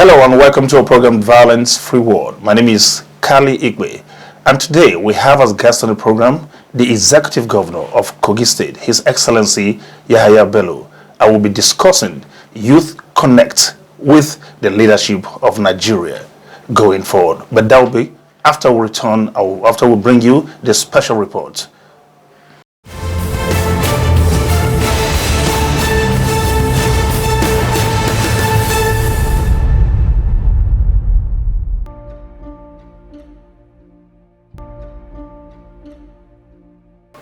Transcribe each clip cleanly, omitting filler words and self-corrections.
Hello and welcome to our program Violence Free World. My name is Ikpe, and today we have as guest on the program the Executive Governor of Kogi State, His Excellency Yahaya Bello. I will be discussing Youth Connect with the leadership of Nigeria going forward. But that will be after we return, after we bring you the special report.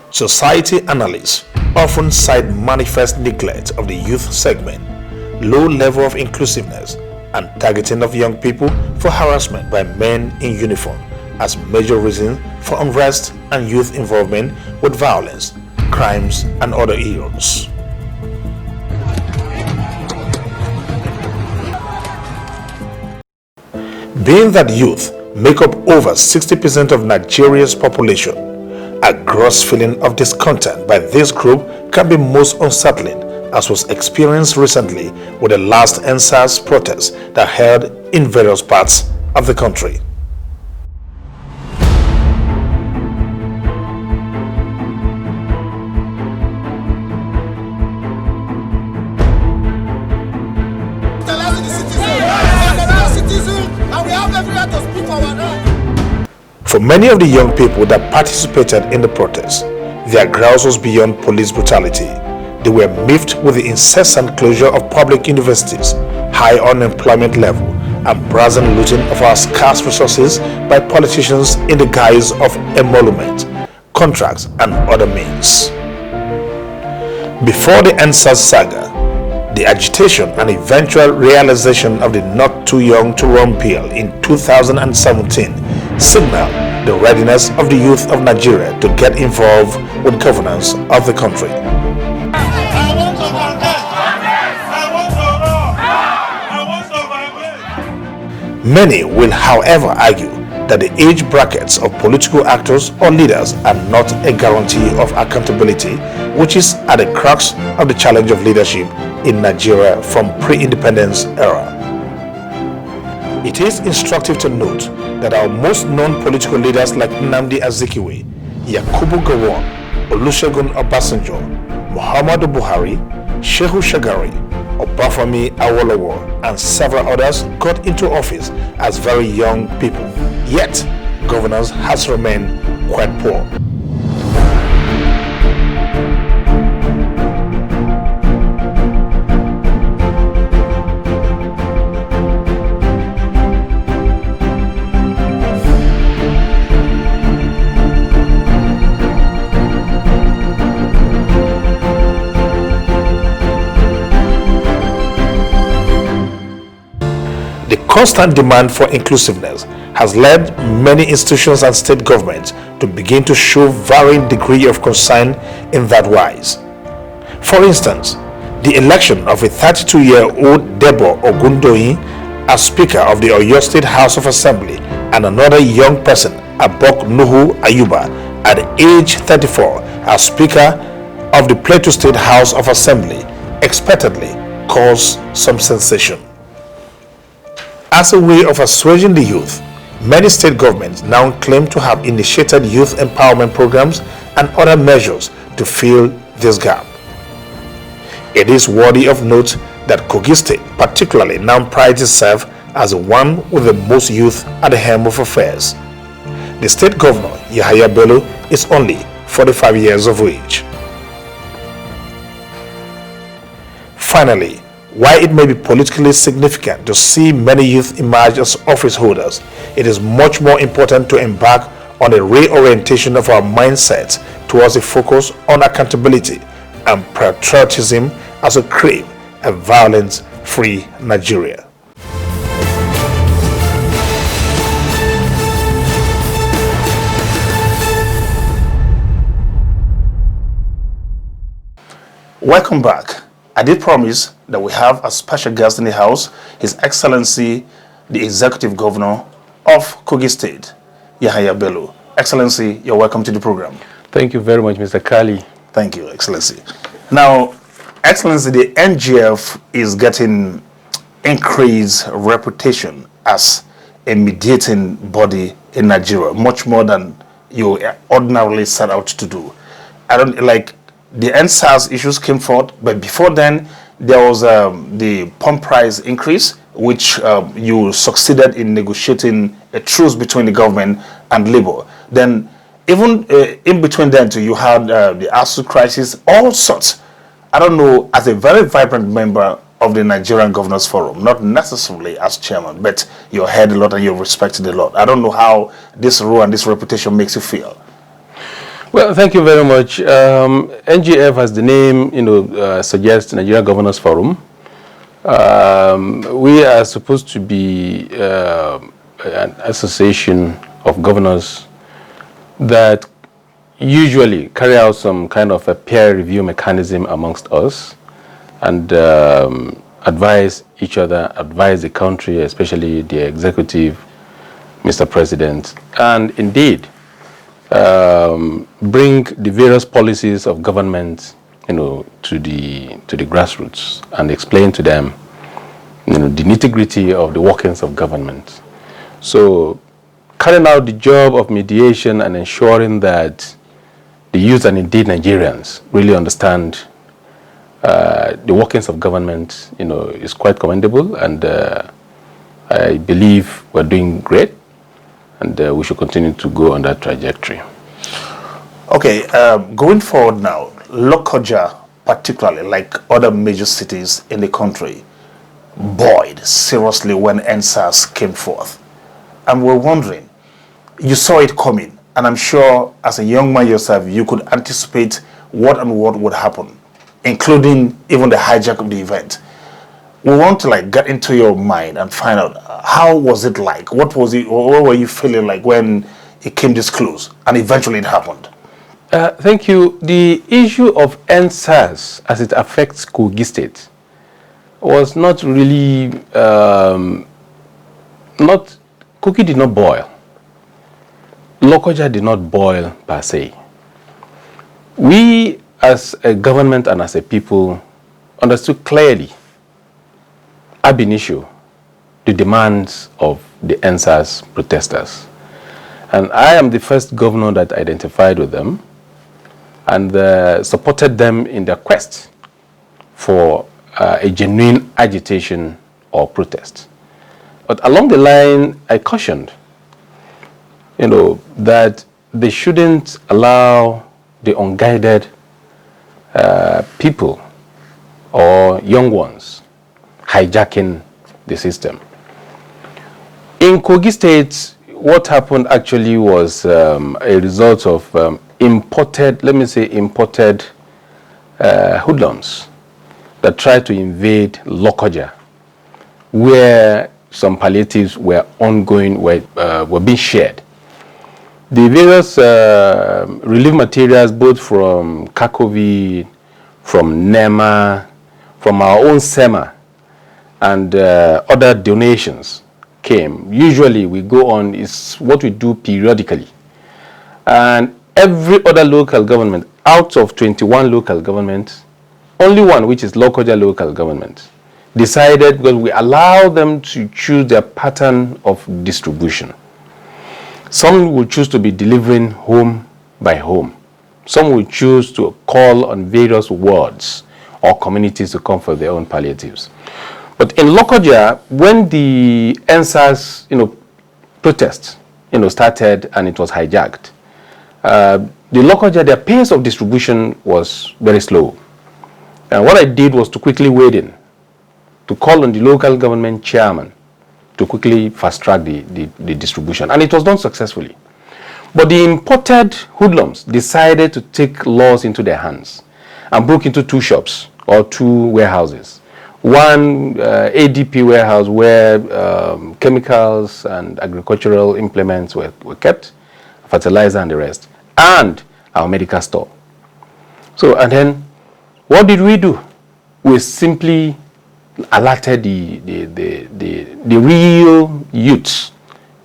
Society analysts often cite manifest neglect of the youth segment, low level of inclusiveness, and targeting of young people for harassment by men in uniform as major reasons for unrest and youth involvement with violence, crimes, and other ills. Being that youth make up over 60% of Nigeria's population, a gross feeling of discontent by this group can be most unsettling, as was experienced recently with the last NSAS protests that held in various parts of the country. For many of the young people that participated in the protest, their grouse was beyond police brutality. They were miffed with the incessant closure of public universities, high unemployment level, and brazen looting of our scarce resources by politicians in the guise of emolument, contracts, and other means. Before the NSAS saga, the agitation and eventual realization of the Not Too Young to Run bill in 2017 signaled the readiness of the youth of Nigeria to get involved with governance of the country. Many will, however, argue that the age brackets of political actors or leaders are not a guarantee of accountability, which is at the crux of the challenge of leadership in Nigeria from pre-independence era. It is instructive to note that our most known political leaders like Nnamdi Azikiwe, Yakubu Gowon, Olusegun Obasanjo, Muhammadu Buhari, Shehu Shagari, Obafemi Awolowo, and several others got into office as very young people, yet governance has remained quite poor. Constant demand for inclusiveness has led many institutions and state governments to begin to show varying degree of concern in that wise. For instance, the election of a 32-year-old Debo Ogundoyin as Speaker of the Oyo State House of Assembly and another young person, Abok Nuhu Ayuba, at age 34 as Speaker of the Plateau State House of Assembly, expectedly caused some sensation. As a way of assuaging the youth, many state governments now claim to have initiated youth empowerment programs and other measures to fill this gap. It is worthy of note that Kogi State particularly now prides itself as the one with the most youth at the helm of affairs. The state governor, Yahaya Bello, is only 45 years of age. Finally, while it may be politically significant to see many youth emerge as office holders, it is much more important to embark on a reorientation of our mindset towards a focus on accountability and patriotism as we crave a violence-free Nigeria. Welcome back. I did promise that we have a special guest in the house, His Excellency, the Executive Governor of Kogi State, Yahaya Bello. Excellency, you're welcome to the program. Thank you very much, Mr. Kali. Thank you, Excellency. Now, Excellency, the NGF is getting increased reputation as a mediating body in Nigeria, much more than you ordinarily set out to do. I don't like the NSAS issues came forth, but before then there was the pump price increase, which you succeeded in negotiating a truce between the government and labor. Then even in between then too, you had the ASU crisis, all sorts. I don't know, as a very vibrant member of the Nigerian Governors Forum, not necessarily as chairman, but you're heard a lot and you're respected a lot. I don't know how this role and this reputation makes you feel. Well, thank you very much. NGF, as the name suggests, Nigeria Governors Forum. We are supposed to be an association of governors that usually carry out some kind of a peer review mechanism amongst us and advise each other, advise the country, especially the executive, Mr. President, and indeed bring the various policies of government, to the grassroots and explain to them, the nitty-gritty of the workings of government. So, carrying out the job of mediation and ensuring that the youth and indeed Nigerians really understand the workings of government, is quite commendable, and I believe we're doing great, and we should continue to go on that trajectory. Okay, going forward now, Lokoja, particularly like other major cities in the country, buoyed seriously when NSAS came forth. And we're wondering, you saw it coming, and I'm sure as a young man yourself, you could anticipate what would happen, including even the hijack of the event. We want to get into your mind and find out, how was it like? What were you feeling like when it came this close and eventually it happened? Thank you. The issue of NSAS as it affects Kogi State was not really, Kogi did not boil. Lokoja did not boil per se. We as a government and as a people understood clearly ab initio the demands of the NSAS protesters. And I am the first governor that identified with them and supported them in their quest for a genuine agitation or protest. But along the line, I cautioned, that they shouldn't allow the unguided people or young ones hijacking the system. In Kogi State, what happened actually was a result of imported hoodlums that tried to invade Lokoja, where some palliatives were ongoing, were being shared. The various relief materials, both from Kogi, from NEMA, from our own SEMA, and other donations came. Usually we go on, is what we do periodically. And every other local government, out of 21 local governments, only one, which is Lokoja local government, decided, because we allow them to choose their pattern of distribution. Some will choose to be delivering home by home. Some will choose to call on various wards or communities to come for their own palliatives. But in Lokoja, when the NSAS, protest, started and it was hijacked, the Lokoja, their pace of distribution was very slow. And what I did was to quickly wade in, to call on the local government chairman to quickly fast-track the distribution. And it was done successfully. But the imported hoodlums decided to take laws into their hands and broke into two shops or two warehouses. One ADP warehouse where chemicals and agricultural implements were kept, fertilizer and the rest, and our medical store. So, and then what did we do? We simply alerted the real youths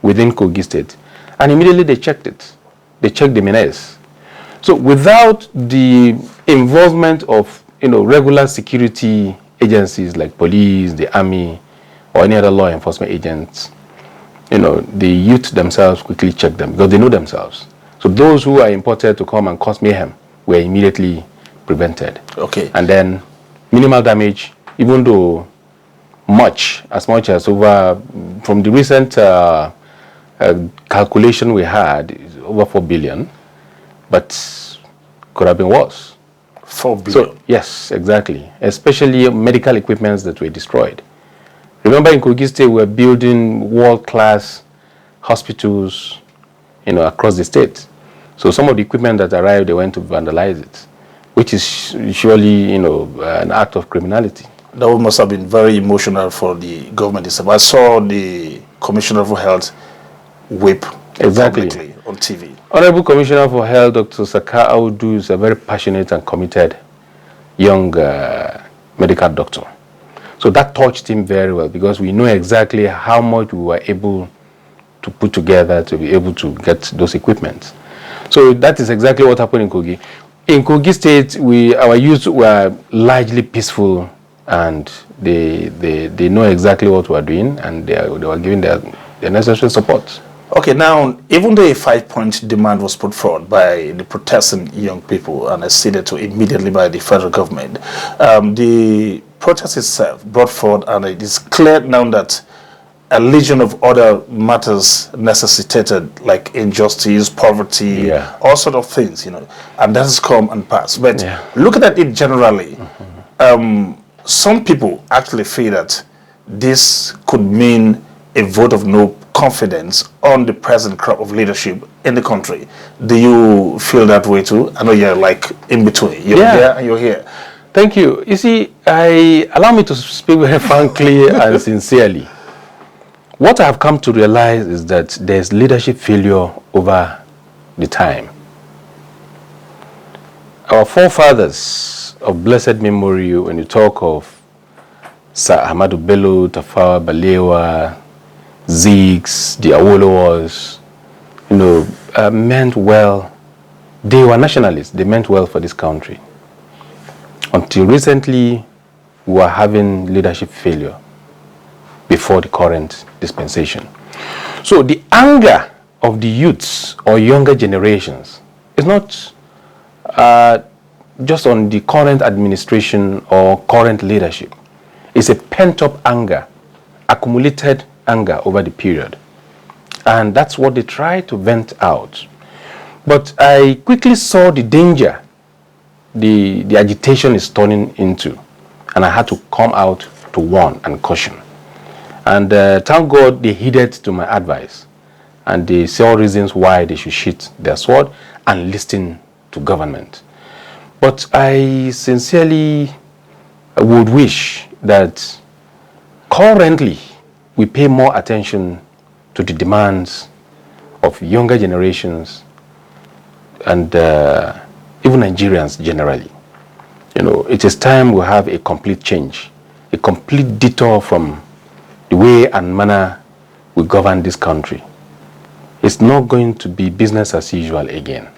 within Kogi State, and immediately they checked it. They checked the menace. So without the involvement of regular security agencies like police, the army, or any other law enforcement agents, the youth themselves quickly check them because they know themselves. So those who are imported to come and cause mayhem were immediately prevented. Okay. And then minimal damage, even though as much as from the recent calculation we had, over 4 billion, but could have been worse. 4 billion? So, yes, exactly. Especially medical equipments that were destroyed. Remember in Kogi State, we were building world-class hospitals, across the state. So some of the equipment that arrived, they went to vandalize it, which is surely, an act of criminality. That must have been very emotional for the government itself. I saw the Commissioner for Health whip publicly on TV. Honorable Commissioner for Health, Dr. Saka Audu, is a very passionate and committed young medical doctor. So that touched him very well because we know exactly how much we were able to put together to be able to get those equipment. So that is exactly what happened in Kogi. In Kogi State, our youth were largely peaceful, and they know exactly what we are doing, and they were giving their necessary support. Okay, now, even though a 5-point demand was put forward by the protesting young people and acceded to immediately by the federal government, the protest itself brought forward, and it is clear now that a legion of other matters necessitated, like injustice, poverty, all sort of things, and that has come and passed. But looking at it generally, some people actually feel that this could mean a vote of no confidence on the present crop of leadership in the country. Do you feel that way too? I know you're like in between. You're there and you're here. Thank you. You see, allow me to speak very frankly and sincerely. What I have come to realize is that there's leadership failure over the time. Our forefathers of blessed memory, when you talk of Sir Ahmadu Bello, Tafawa Balewa, Zigs, the Awolowas, meant well. They were nationalists. They meant well for this country. Until recently, we were having leadership failure before the current dispensation. So the anger of the youths or younger generations is not just on the current administration or current leadership. It's a pent-up anger, accumulated anger over the period. And that's what they try to vent out. But I quickly saw the danger the agitation is turning into. And I had to come out to warn and caution. And thank God they heeded to my advice. And they saw reasons why they should sheath their sword and listen to government. But I sincerely would wish that currently we pay more attention to the demands of younger generations and even Nigerians generally. It is time we have a complete change, a complete detour from the way and manner we govern this country. It's not going to be business as usual again.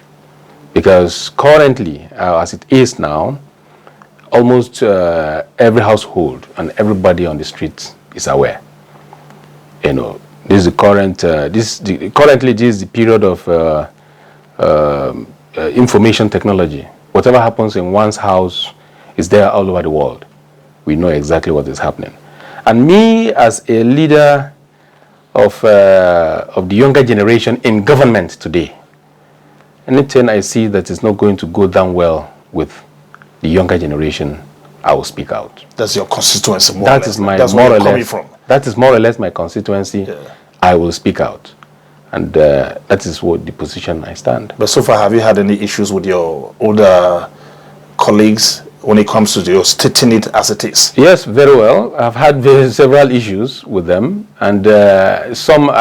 Because currently, as it is now, almost every household and everybody on the streets is aware. This is the current. Currently, this is the period of information technology. Whatever happens in one's house is there all over the world. We know exactly what is happening. And me, as a leader of the younger generation in government today, anything I see that is not going to go down well with the younger generation, I will speak out. That's your constituency, more that or is less. my That's more where or you're coming less. from. That is more or less my constituency. Yeah. I will speak out, and that is what the position I stand. But so far, have you had any issues with your older colleagues when it comes to your stating it as it is? Yes, very well. I've had several issues with them, and some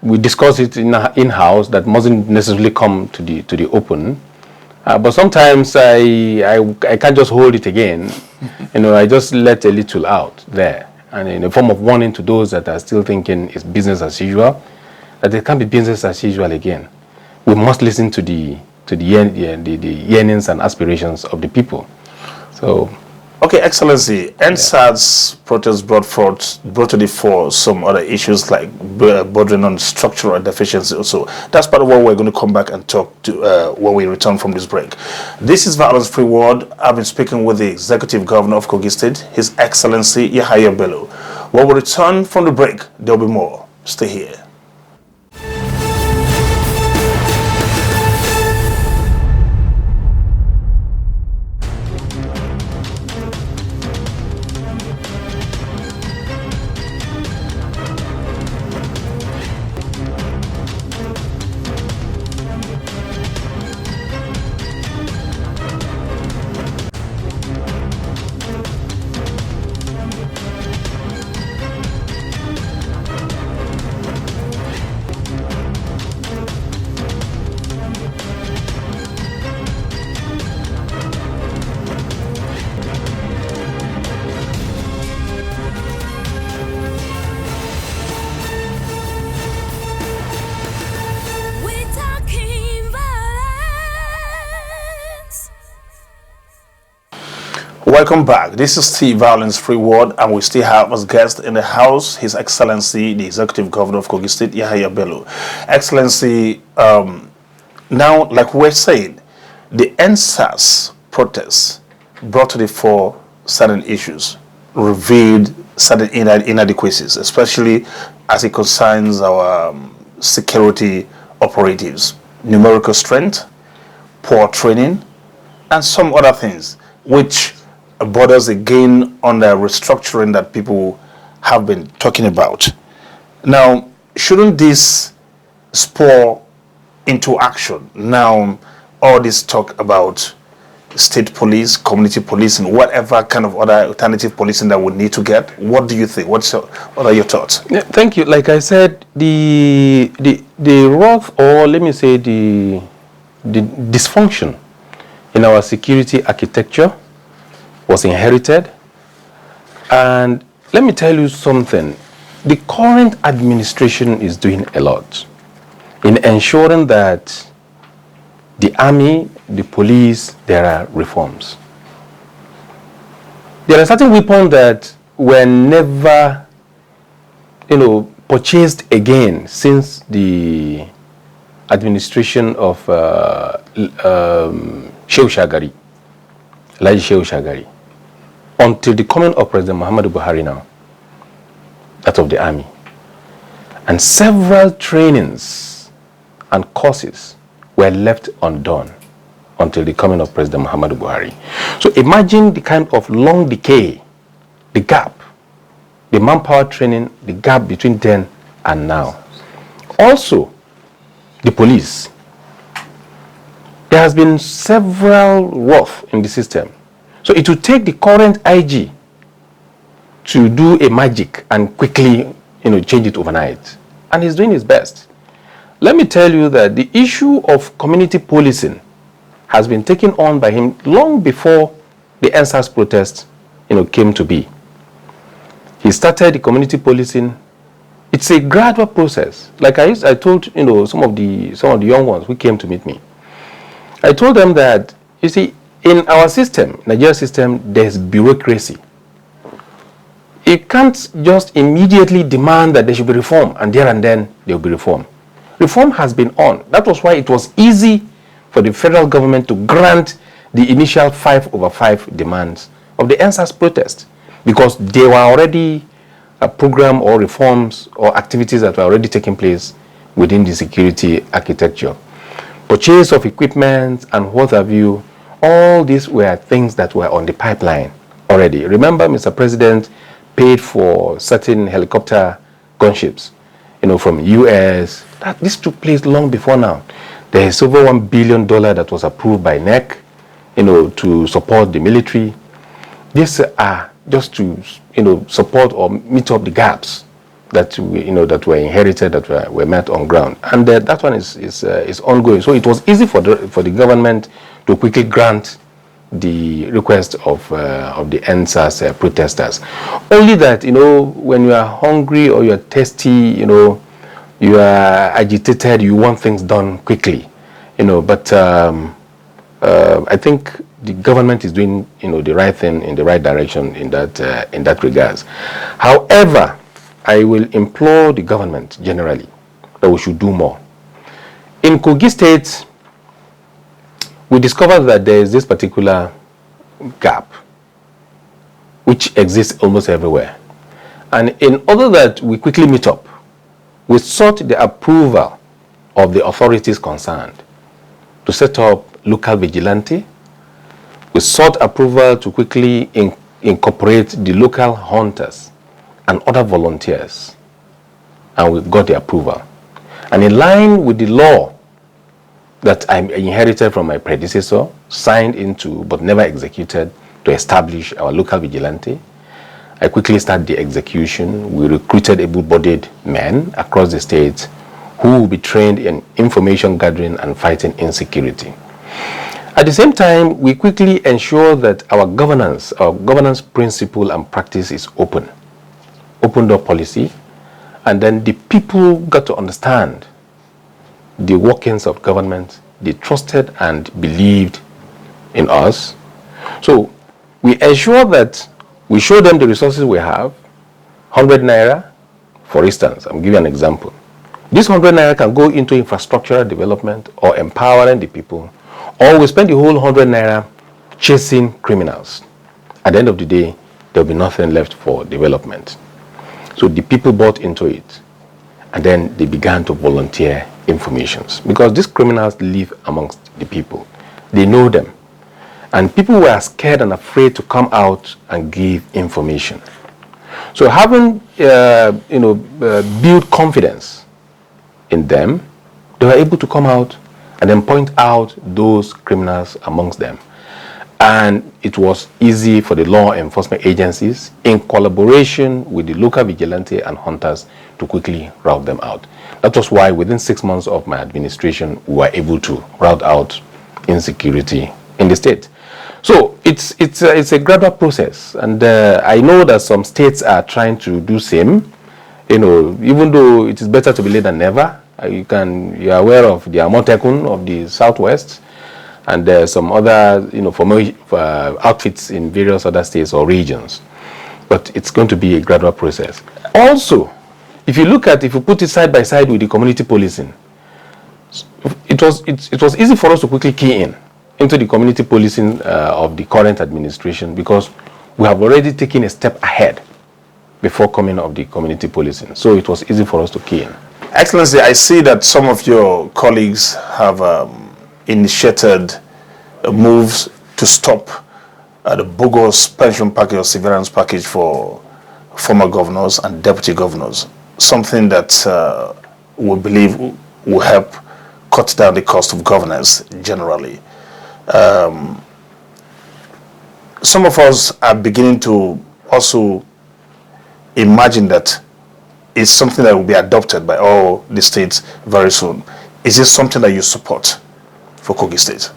we discuss it in-house that mustn't necessarily come to the open. But sometimes I can't just hold it again. I just let a little out there, and in a form of warning to those that are still thinking it's business as usual, that it can't be business as usual again. We must listen to the yearnings and aspirations of the people. So, Okay, Excellency, NSAS protest brought to the fore some other issues like bordering on structural deficiency also. That's part of what we're going to come back and talk to when we return from this break. This is Violence Free World. I've been speaking with the Executive Governor of Kogi State, His Excellency Yahaya Bello. When we return from the break, there'll be more. Stay here. Welcome back. This is the Violence Free World, and we still have as guest in the house His Excellency, the Executive Governor of Kogi State, Yahaya Bello. Excellency, now, like we're saying, the NSAS protests brought to the fore certain issues, revealed certain inadequacies, especially as it concerns our security operatives, numerical strength, poor training, and some other things, which borders again on the restructuring that people have been talking about. Now, shouldn't this spur into action? Now, all this talk about state police, community policing, whatever kind of other alternative policing that we need to get, what do you think? What are your thoughts? Yeah, thank you. Like I said, the wrath, or let me say the dysfunction in our security architecture was inherited. And let me tell you something. The current administration is doing a lot in ensuring that the army, the police, there are reforms. There are certain weapons that were never, purchased again since the administration of Shehu Shagari, Elijah Shehu Shagari, until the coming of President Muhammadu Buhari now, that of the army. And several trainings and courses were left undone until the coming of President Muhammadu Buhari. So imagine the kind of long decay, the gap, the manpower training, the gap between then and now. Also, the police. There has been several rough in the system. So it will take the current IG to do a magic and quickly, change it overnight. And he's doing his best. Let me tell you that the issue of community policing has been taken on by him long before the NSAS protest, came to be. He started the community policing. It's a gradual process. Like I told, some of the young ones who came to meet me. I told them that, you see, in our system, Nigeria system, there's bureaucracy. You can't just immediately demand that there should be reform, and there and then there will be reform. Reform has been on. That was why it was easy for the federal government to grant the initial 5/5 demands of the NSAS protest, because they were already a program or reforms or activities that were already taking place within the security architecture. Purchase of equipment and what have you, all these were things that were on the pipeline already. Remember, Mr. President paid for certain helicopter gunships, from US. This took place long before now. There is over $1 billion that was approved by NEC, to support the military. These are just to, support or meet up the gaps that that were inherited, that were met on ground, and that one is ongoing. So it was easy for the government to quickly grant the request of the NSAS protesters. Only that when you are hungry or you are thirsty, you are agitated, you want things done quickly, But I think the government is doing, the right thing in the right direction in that regards. However, I will implore the government generally that we should do more. In Kogi State, we discovered that there is this particular gap which exists almost everywhere. And in order that we quickly meet up, we sought the approval of the authorities concerned to set up local vigilante. We sought approval to quickly incorporate the local hunters and other volunteers, and we got the approval. And in line with the law that I inherited from my predecessor, signed into but never executed, to establish our local vigilante, I quickly started the execution. We recruited able-bodied men across the state who will be trained in information gathering and fighting insecurity. At the same time, we quickly ensure that our governance principle and practice is open door policy, and then the people got to understand the workings of government. They trusted and believed in us. So we ensure that we show them the resources we have. 100 naira, for instance, I'm giving an example. This 100 naira can go into infrastructural development or empowering the people, or we spend the whole 100 naira chasing criminals. At the end of the day, there will be nothing left for development. So the people bought into it, and then they began to volunteer informations, because these criminals live amongst the people. They know them. And people were scared and afraid to come out and give information. So having built confidence in them, they were able to come out and then point out those criminals amongst them. And it was easy for the law enforcement agencies, in collaboration with the local vigilante and hunters, to quickly rout them out. That was why within 6 months of my administration, we were able to rout out insecurity in the state. So it's a gradual process, and I know that some states are trying to do same. Even though it is better to be late than never. You are aware of the Amotekun of the Southwest, and there are some other outfits in various other states or regions. But it's going to be a gradual process. Also, if you put it side by side with the community policing, it was easy for us to quickly key into the community policing of the current administration, because we have already taken a step ahead before coming of the community policing. So it was easy for us to key in. Excellency, I see that some of your colleagues have initiated moves to stop the bogus pension package or severance package for former governors and deputy governors, something that we believe will help cut down the cost of governance generally. Some of us are beginning to also imagine that it's something that will be adopted by all the states very soon. Is this something that you support for Kogi State?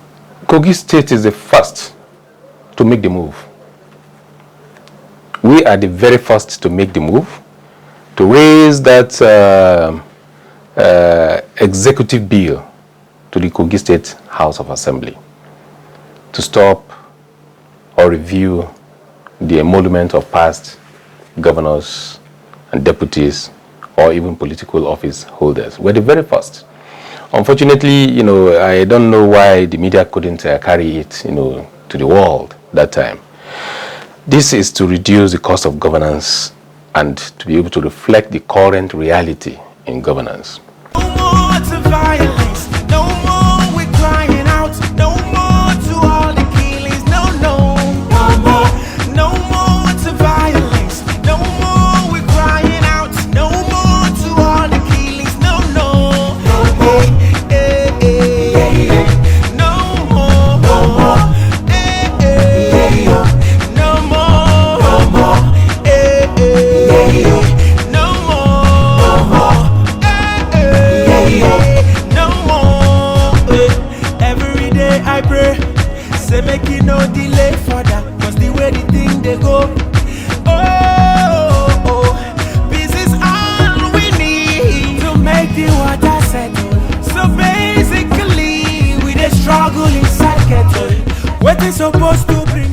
Kogi State is the first to make the move. We are the very first to make the move, to raise that executive bill to the Kogi State House of Assembly, to stop or review the emolument of past governors and deputies or even political office holders. We're the very first. Unfortunately, I don't know why the media couldn't carry it, to the world that time. This is to reduce the cost of governance and to be able to reflect the current reality in governance. No more to violence, no more we're crying out, no more to all the killings, no more to violence, no more we're crying out, no more to all the killings, no more, no more, wetin supposed to bring